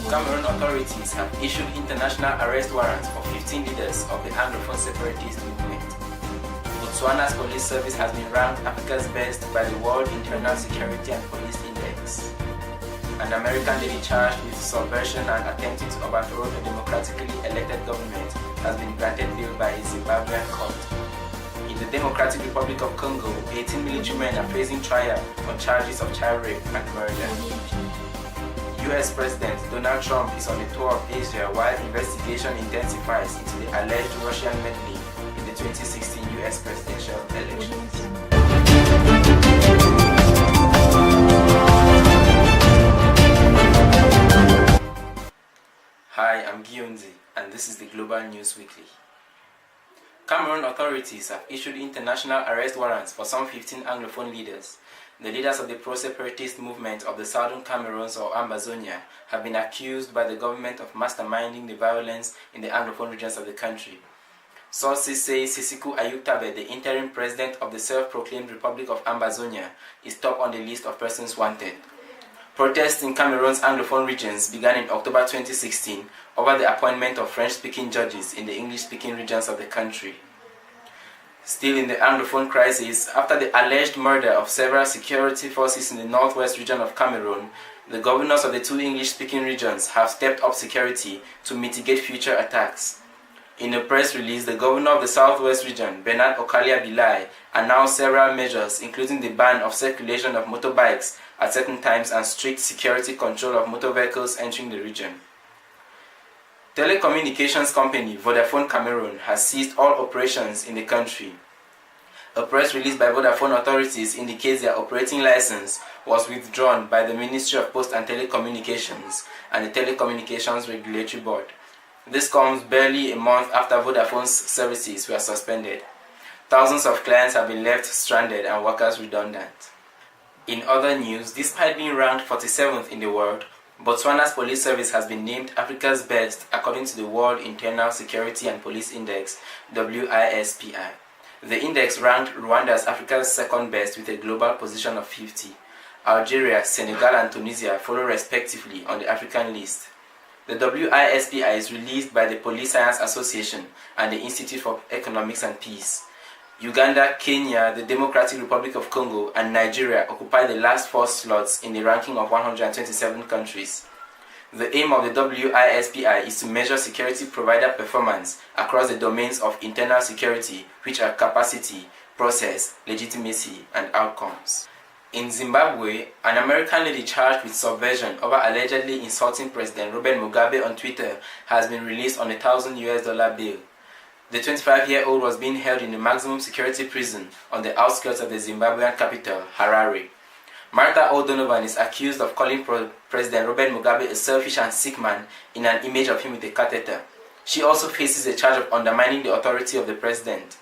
Cameroon authorities have issued international arrest warrants for 15 leaders of the Anglophone separatist movement. Botswana's police service has been ranked Africa's best by the World Internal Security and Police Index. An American lady charged with subversion and attempting to overthrow a democratically elected government has been granted bail by a Zimbabwean court. In the Democratic Republic of Congo, 18 military men are facing trial on charges of child rape and murder. US President Donald Trump is on a tour of Asia while investigation intensifies into the alleged Russian meddling in the 2016 US presidential elections. Hi, I'm Giyo Ndzi, and this is the Global News Weekly. Cameroon authorities have issued international arrest warrants for some 15 Anglophone leaders. The leaders of the pro-separatist movement of the southern Cameroons or Ambazonia have been accused by the government of masterminding the violence in the Anglophone regions of the country. Sources say Sisiku Ayuktabe, the interim president of the self-proclaimed Republic of Ambazonia, is top on the list of persons wanted. Protests in Cameroon's Anglophone regions began in October 2016 over the appointment of French-speaking judges in the English-speaking regions of the country. Still in the Anglophone crisis, after the alleged murder of several security forces in the northwest region of Cameroon, the governors of the two English-speaking regions have stepped up security to mitigate future attacks. In a press release, the governor of the southwest region, Bernard Okalia Bilai, announced several measures including the ban of circulation of motorbikes at certain times and strict security control of motor vehicles entering the region. Telecommunications company Vodafone Cameroon has ceased all operations in the country. A press release by Vodafone authorities indicates their operating license was withdrawn by the Ministry of Post and Telecommunications and the Telecommunications Regulatory Board. This comes barely a month after Vodafone's services were suspended. Thousands of clients have been left stranded and workers redundant. In other news, despite being ranked 47th in the world, Botswana's police service has been named Africa's best according to the World Internal Security and Police Index, WISPI. The index ranked Rwanda as Africa's second best with a global position of 50. Algeria, Senegal and Tunisia follow respectively on the African list. The WISPI is released by the Police Science Association and the Institute for Economics and Peace. Uganda, Kenya, the Democratic Republic of Congo, and Nigeria occupy the last 4 slots in the ranking of 127 countries. The aim of the WISPI is to measure security provider performance across the domains of internal security, which are capacity, process, legitimacy, and outcomes. In Zimbabwe, an American lady charged with subversion over allegedly insulting President Robert Mugabe on Twitter has been released on a $1,000 bail. The 25-year-old was being held in a maximum security prison on the outskirts of the Zimbabwean capital, Harare. Martha O'Donovan is accused of calling President Robert Mugabe a selfish and sick man in an image of him with a catheter. She also faces a charge of undermining the authority of the president.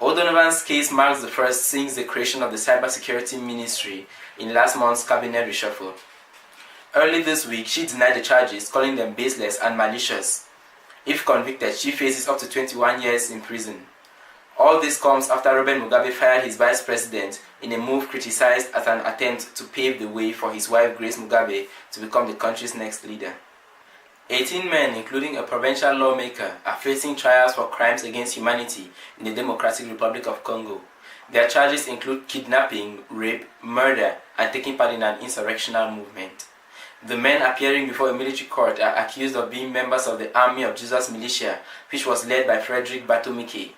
O'Donovan's case marks the first since the creation of the Cybersecurity Ministry in last month's cabinet reshuffle. Early this week, she denied the charges, calling them baseless and malicious. If convicted, she faces up to 21 years in prison. All this comes after Robert Mugabe fired his vice president in a move criticized as an attempt to pave the way for his wife Grace Mugabe to become the country's next leader. 18 men, including a provincial lawmaker, are facing trials for crimes against humanity in the Democratic Republic of Congo. Their charges include kidnapping, rape, murder, and taking part in an insurrectional movement. The men appearing before a military court are accused of being members of the Army of Jesus militia, which was led by Frederick Batomike.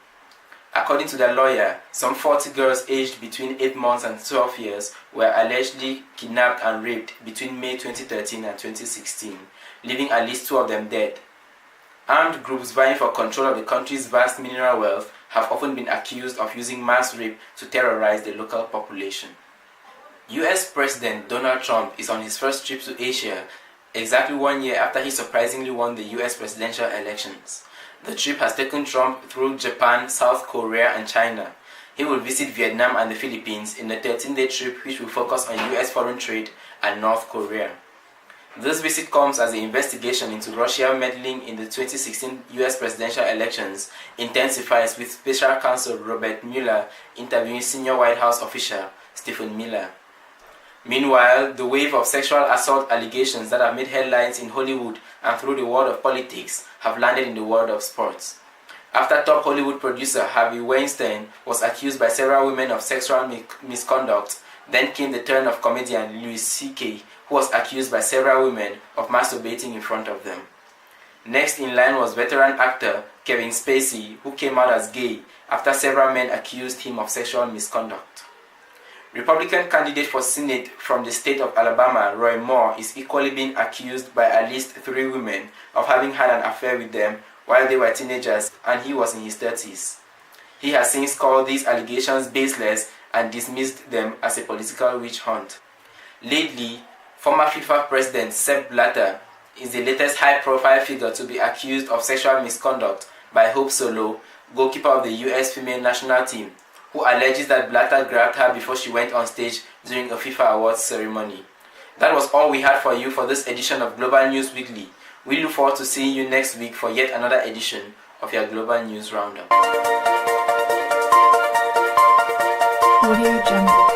According to their lawyer, some 40 girls aged between 8 months and 12 years were allegedly kidnapped and raped between May 2013 and 2016, leaving at least 2 of them dead. Armed groups vying for control of the country's vast mineral wealth have often been accused of using mass rape to terrorize the local population. US President Donald Trump is on his first trip to Asia exactly 1 year after he surprisingly won the US presidential elections. The trip has taken Trump through Japan, South Korea and China. He will visit Vietnam and the Philippines in a 13-day trip which will focus on US foreign trade and North Korea. This visit comes as the investigation into Russia meddling in the 2016 US presidential elections intensifies, with Special Counsel Robert Mueller interviewing senior White House official Stephen Miller. Meanwhile, the wave of sexual assault allegations that have made headlines in Hollywood and through the world of politics have landed in the world of sports. After top Hollywood producer Harvey Weinstein was accused by several women of sexual misconduct, then came the turn of comedian Louis C.K., who was accused by several women of masturbating in front of them. Next in line was veteran actor Kevin Spacey, who came out as gay after several men accused him of sexual misconduct. Republican candidate for Senate from the state of Alabama, Roy Moore, is equally being accused by at least 3 women of having had an affair with them while they were teenagers and he was in his 30s. He has since called these allegations baseless and dismissed them as a political witch hunt. Lately, former FIFA president Sepp Blatter is the latest high-profile figure to be accused of sexual misconduct by Hope Solo, goalkeeper of the US female national team, who alleges that Blatter grabbed her before she went on stage during a FIFA awards ceremony. That was all we had for you for this edition of Global News Weekly. We look forward to seeing you next week for yet another edition of your Global News Roundup. Audio Jungle.